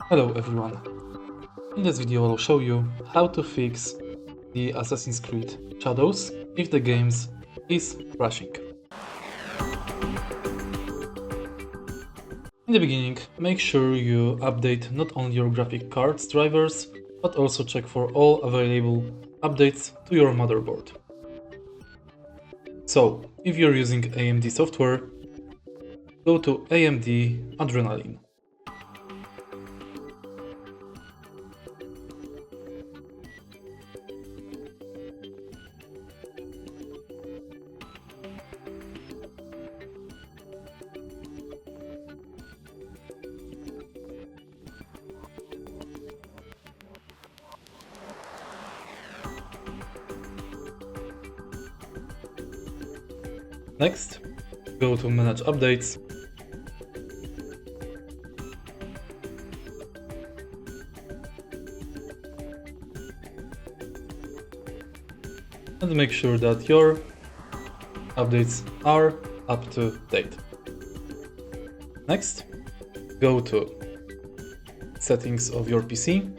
Hello everyone. In this video I will show you how to fix the Assassin's Creed Shadows if the game is crashing. In the beginning, make sure you update not only your graphic card's drivers, but also check for all available updates to your motherboard. So, if you're using AMD software, go to AMD Adrenaline. Next, go to Manage Updates. And make sure that your updates are up to date. Next, go to Settings of your PC.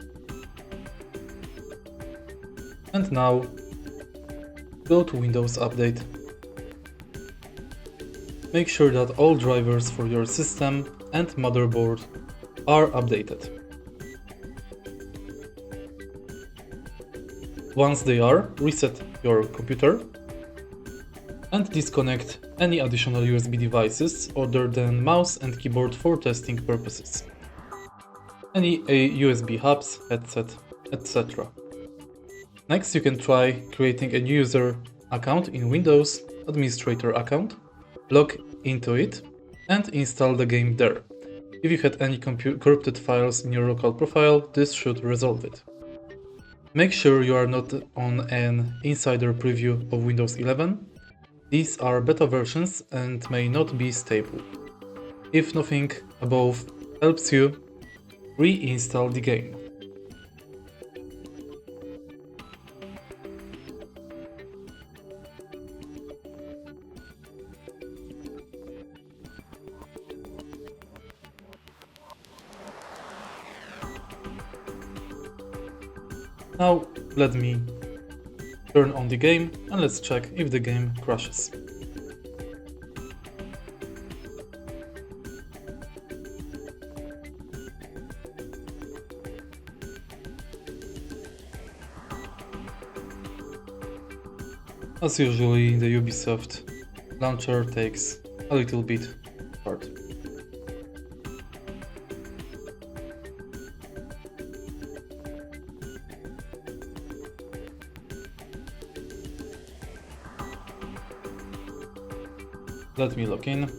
And now, go to Windows Update. Make sure that all drivers for your system and motherboard are updated. Once they are, reset your computer and disconnect any additional USB devices other than mouse and keyboard for testing purposes. Any USB hubs, headset, etc. Next, you can try creating a new user account in Windows Administrator account, log into it, and install the game there. If you had any corrupted files in your local profile, this should resolve it. Make sure you are not on an insider preview of Windows 11. These are beta versions and may not be stable. If nothing above helps you, reinstall the game. Now let me turn on the game and let's check if the game crashes. As usually, the Ubisoft launcher takes a little bit hard. Let me log in.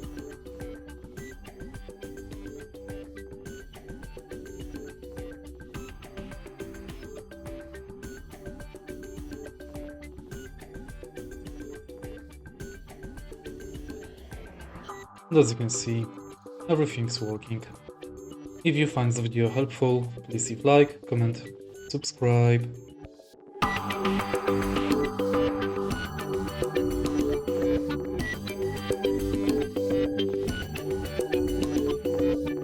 And as you can see, everything's working. If you find the video helpful, please leave like, comment, subscribe.